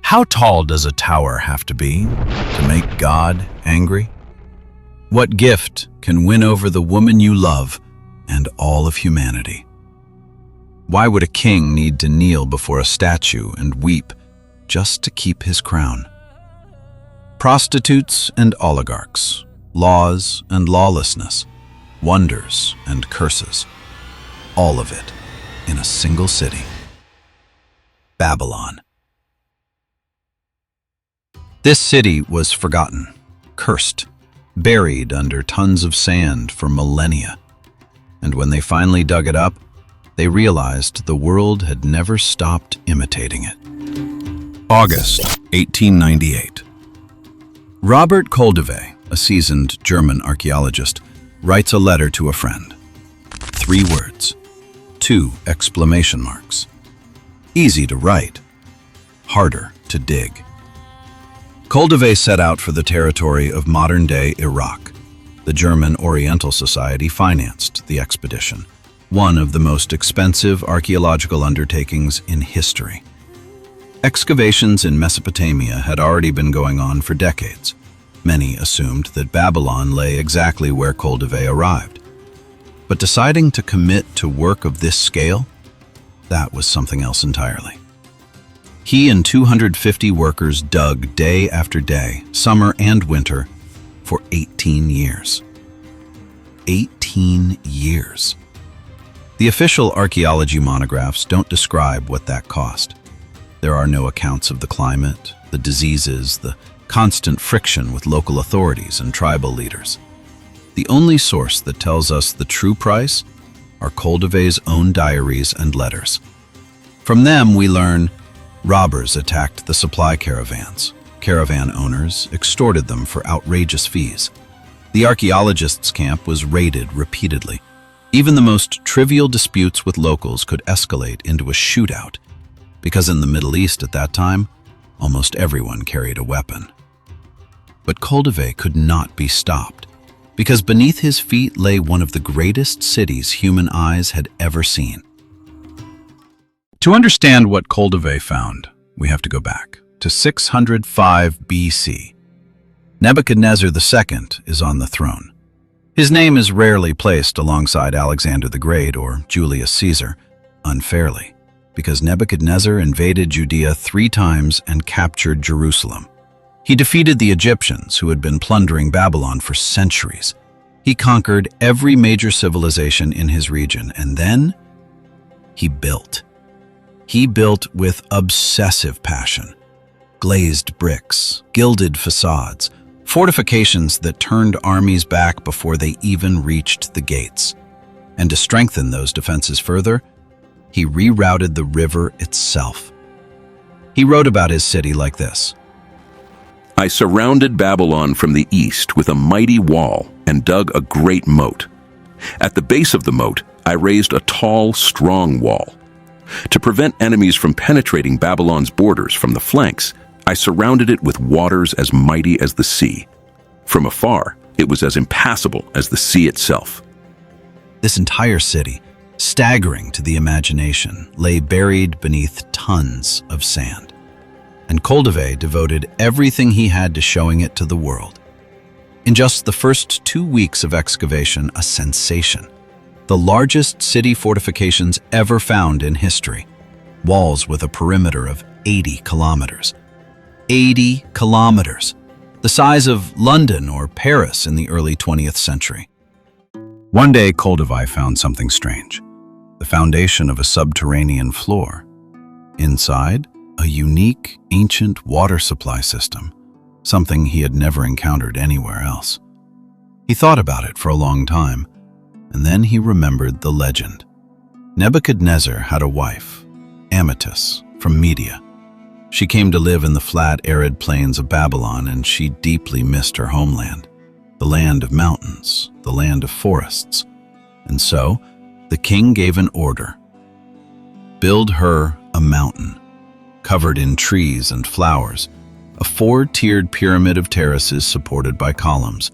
How tall does a tower have to be to make God angry? What gift can win over the woman you love and all of humanity? Why would a king need to kneel before a statue and weep just to keep his crown? Prostitutes and oligarchs, laws and lawlessness, wonders and curses, all of it in a single city, Babylon. This city was forgotten, cursed, buried under tons of sand for millennia. And when they finally dug it up, they realized the world had never stopped imitating it. August 1898. Robert Koldewey, a seasoned German archaeologist, writes a letter to a friend. 3 words, 2 exclamation marks. Easy to write, harder to dig. Koldewey set out for the territory of modern-day Iraq. The German Oriental Society financed the expedition, one of the most expensive archaeological undertakings in history. Excavations in Mesopotamia had already been going on for decades. Many assumed that Babylon lay exactly where Koldewey arrived. But deciding to commit to work of this scale, that was something else entirely. He and 250 workers dug day after day, summer and winter, for 18 years. 18 years. The official archaeology monographs don't describe what that cost. There are no accounts of the climate, the diseases, the constant friction with local authorities and tribal leaders. The only source that tells us the true price are Koldewey's own diaries and letters. From them we learn robbers attacked the supply caravans. Caravan owners extorted them for outrageous fees. The archaeologists' camp was raided repeatedly. Even the most trivial disputes with locals could escalate into a shootout, because in the Middle East at that time, almost everyone carried a weapon. But Koldewey could not be stopped, because beneath his feet lay one of the greatest cities human eyes had ever seen. To understand what Koldewey found, we have to go back to 605 BC. Nebuchadnezzar II is on the throne. His name is rarely placed alongside Alexander the Great or Julius Caesar, unfairly, because Nebuchadnezzar invaded Judea 3 times and captured Jerusalem. He defeated the Egyptians, who had been plundering Babylon for centuries. He conquered every major civilization in his region, and then he built. He built with obsessive passion. Glazed bricks, gilded facades, fortifications that turned armies back before they even reached the gates. And to strengthen those defenses further, he rerouted the river itself. He wrote about his city like this: I surrounded Babylon from the east with a mighty wall and dug a great moat. At the base of the moat, I raised a tall, strong wall. To prevent enemies from penetrating Babylon's borders from the flanks, I surrounded it with waters as mighty as the sea. From afar, it was as impassable as the sea itself. This entire city, staggering to the imagination, lay buried beneath tons of sand. And Koldewey devoted everything he had to showing it to the world. In just the first 2 weeks of excavation, a sensation. The largest city fortifications ever found in history. Walls with a perimeter of 80 kilometers. 80 kilometers, the size of London or Paris in the early 20th century. One day, Koldewey found something strange. The foundation of a subterranean floor. Inside, a unique, ancient water supply system, something he had never encountered anywhere else. He thought about it for a long time, and then he remembered the legend. Nebuchadnezzar had a wife, Amytis, from Media. She came to live in the flat, arid plains of Babylon, and she deeply missed her homeland, the land of mountains, the land of forests. And so, the king gave an order. Build her a mountain, covered in trees and flowers, a 4-tiered pyramid of terraces supported by columns,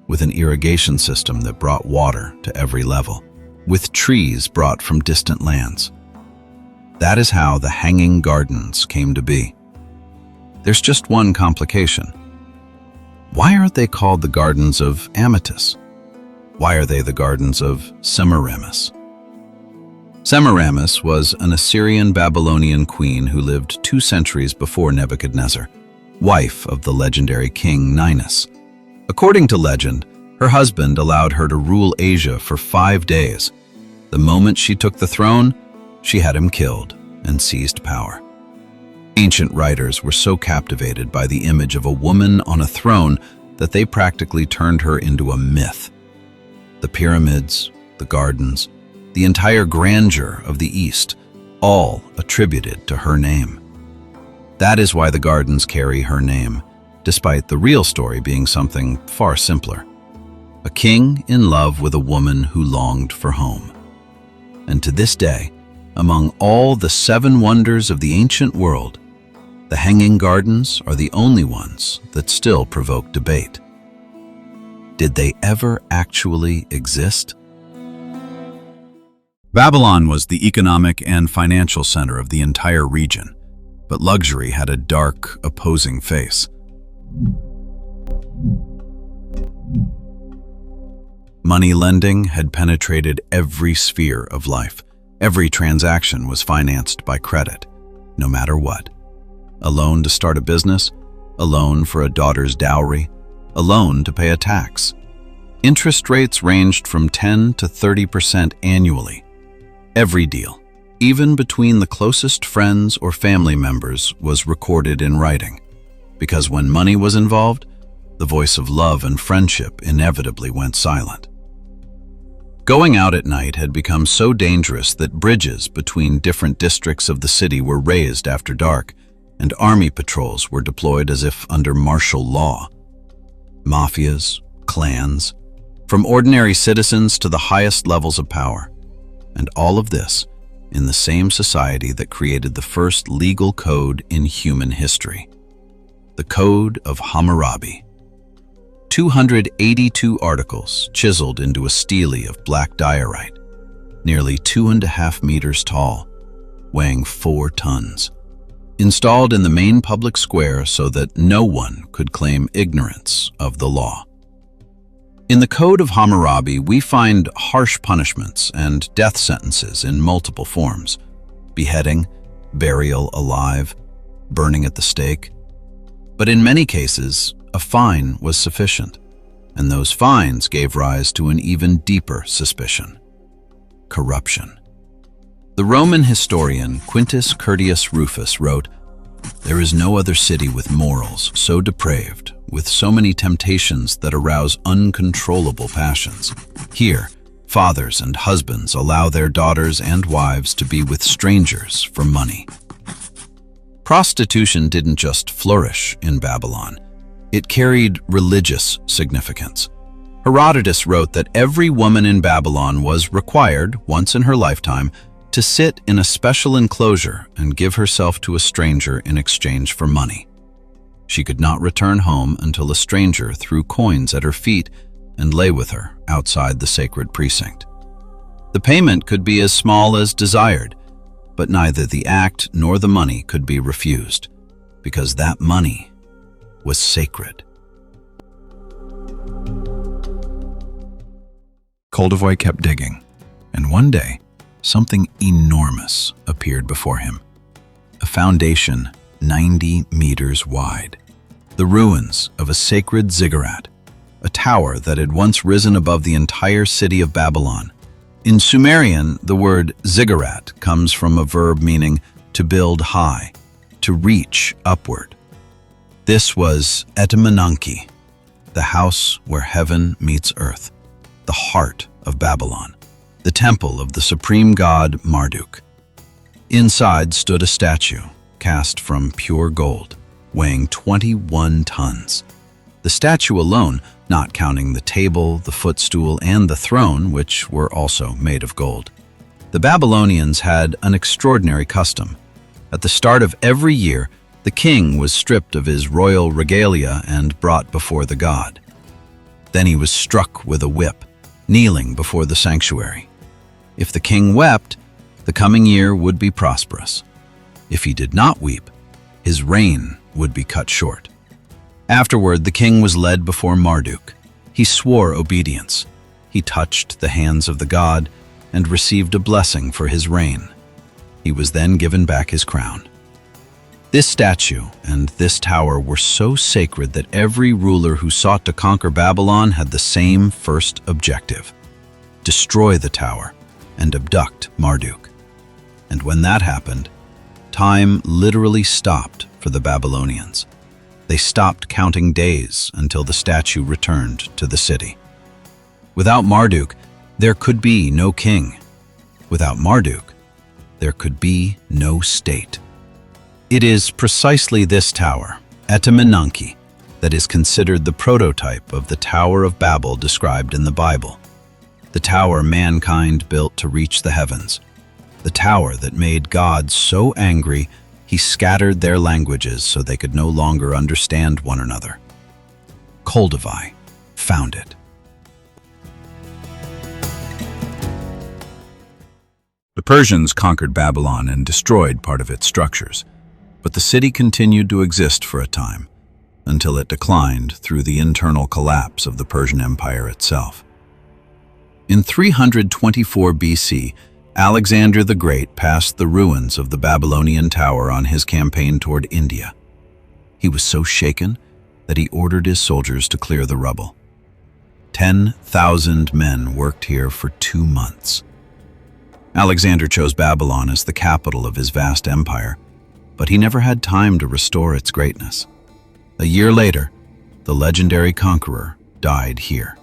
with an irrigation system that brought water to every level, with trees brought from distant lands. That is how the Hanging Gardens came to be. There's just one complication. Why aren't they called the Gardens of Amytis? Why are they the Gardens of Semiramis? Semiramis was an Assyrian Babylonian queen who lived 2 centuries before Nebuchadnezzar, wife of the legendary king Ninus. According to legend, her husband allowed her to rule Asia for 5 days. The moment she took the throne, she had him killed and seized power. Ancient writers were so captivated by the image of a woman on a throne that they practically turned her into a myth. The pyramids, the gardens, the entire grandeur of the East, all attributed to her name. That is why the gardens carry her name, despite the real story being something far simpler. A king in love with a woman who longed for home. And to this day, among all the 7 wonders of the ancient world, the Hanging Gardens are the only ones that still provoke debate. Did they ever actually exist? Babylon was the economic and financial center of the entire region, but luxury had a dark, opposing face. Money lending had penetrated every sphere of life. Every transaction was financed by credit, no matter what. A loan to start a business, a loan for a daughter's dowry, a loan to pay a tax. Interest rates ranged from 10 to 30% annually. Every deal, even between the closest friends or family members, was recorded in writing, because when money was involved, the voice of love and friendship inevitably went silent. Going out at night had become so dangerous that bridges between different districts of the city were raised after dark, and army patrols were deployed as if under martial law. Mafias, clans, from ordinary citizens to the highest levels of power, and all of this in the same society that created the first legal code in human history, the Code of Hammurabi. 282 articles chiseled into a stele of black diorite, nearly 2.5 meters tall, weighing 4 tons, installed in the main public square so that no one could claim ignorance of the law. In the Code of Hammurabi, we find harsh punishments and death sentences in multiple forms: beheading, burial alive, burning at the stake. But in many cases, a fine was sufficient, and those fines gave rise to an even deeper suspicion: corruption. The Roman historian Quintus Curtius Rufus wrote, "There is no other city with morals so depraved, with so many temptations that arouse uncontrollable passions. Here, fathers and husbands allow their daughters and wives to be with strangers for money." Prostitution didn't just flourish in Babylon. It carried religious significance. Herodotus wrote that every woman in Babylon was required, once in her lifetime, to sit in a special enclosure and give herself to a stranger in exchange for money. She could not return home until a stranger threw coins at her feet and lay with her outside the sacred precinct. The payment could be as small as desired, but neither the act nor the money could be refused, because that money was sacred. Koldewey kept digging, and one day, something enormous appeared before him. A foundation 90 meters wide. The ruins of a sacred ziggurat, a tower that had once risen above the entire city of Babylon. In Sumerian, the word ziggurat comes from a verb meaning to build high, to reach upward. This was Etemenanki, the house where heaven meets earth, the heart of Babylon, the temple of the supreme god Marduk. Inside stood a statue cast from pure gold, weighing 21 tons. The statue alone, not counting the table, the footstool, and the throne, which were also made of gold. The Babylonians had an extraordinary custom. At the start of every year, the king was stripped of his royal regalia and brought before the god. Then he was struck with a whip, kneeling before the sanctuary. If the king wept, the coming year would be prosperous. If he did not weep, his reign would be cut short. Afterward, the king was led before Marduk. He swore obedience. He touched the hands of the god and received a blessing for his reign. He was then given back his crown. This statue and this tower were so sacred that every ruler who sought to conquer Babylon had the same first objective: destroy the tower and abduct Marduk. And when that happened, time literally stopped for the Babylonians. They stopped counting days until the statue returned to the city. Without Marduk, there could be no king. Without Marduk, there could be no state. It is precisely this tower, Etemenanki, that is considered the prototype of the Tower of Babel described in the Bible. The tower mankind built to reach the heavens. The tower that made God so angry he scattered their languages so they could no longer understand one another. Koldewey found it. The Persians conquered Babylon and destroyed part of its structures, but the city continued to exist for a time, until it declined through the internal collapse of the Persian Empire itself. In 324 BC, Alexander the Great passed the ruins of the Babylonian tower on his campaign toward India. He was so shaken that he ordered his soldiers to clear the rubble. 10,000 men worked here for 2 months. Alexander chose Babylon as the capital of his vast empire, but he never had time to restore its greatness. A year later, the legendary conqueror died here.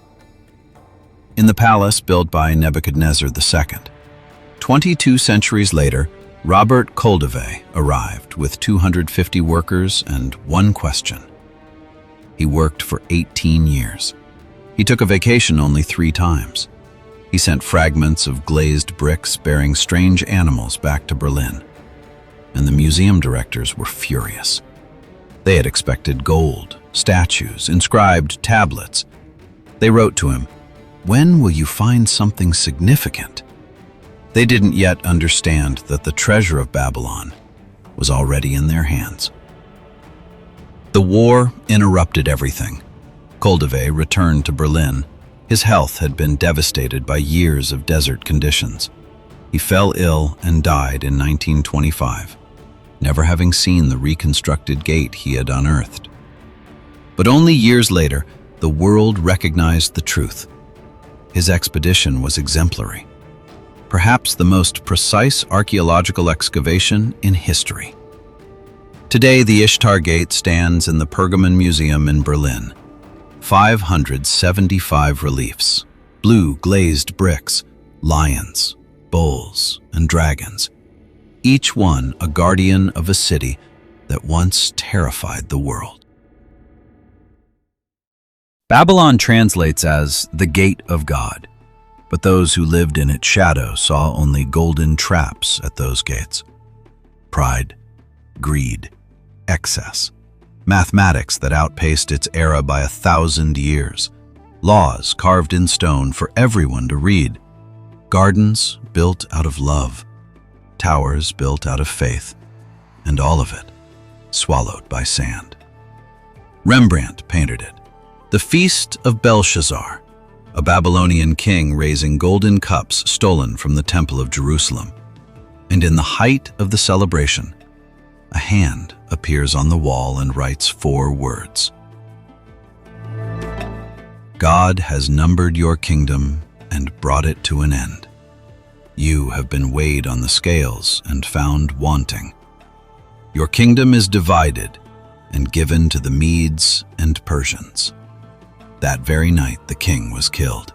In the palace built by Nebuchadnezzar II, 22 centuries later, Robert Koldewey arrived with 250 workers and one question. He worked for 18 years. He took a vacation only 3 times. He sent fragments of glazed bricks bearing strange animals back to Berlin, and the museum directors were furious. They had expected gold, statues, inscribed tablets. They wrote to him, "When will you find something significant?" They didn't yet understand that the treasure of Babylon was already in their hands. The war interrupted everything. Koldewey returned to Berlin. His health had been devastated by years of desert conditions. He fell ill and died in 1925, never having seen the reconstructed gate he had unearthed. But only years later, the world recognized the truth. His expedition was exemplary, perhaps the most precise archaeological excavation in history. Today, the Ishtar Gate stands in the Pergamon Museum in Berlin. 575 reliefs, blue glazed bricks, lions, bulls, and dragons, each one a guardian of a city that once terrified the world. Babylon translates as the Gate of God, but those who lived in its shadow saw only golden traps at those gates. Pride, greed, excess, mathematics that outpaced its era by 1,000 years, laws carved in stone for everyone to read, gardens built out of love, towers built out of faith, and all of it swallowed by sand. Rembrandt painted it, the Feast of Belshazzar, a Babylonian king raising golden cups stolen from the Temple of Jerusalem. And in the height of the celebration, a hand appears on the wall and writes 4 words. God has numbered your kingdom and brought it to an end. You have been weighed on the scales and found wanting. Your kingdom is divided and given to the Medes and Persians. That very night the king was killed.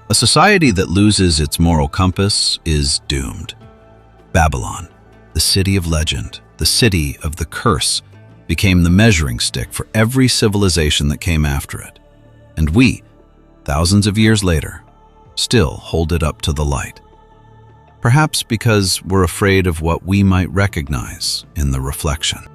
A society that loses its moral compass is doomed. Babylon, the city of legend, the city of the curse, became the measuring stick for every civilization that came after it. And we, thousands of years later, still hold it up to the light. Perhaps because we're afraid of what we might recognize in the reflection.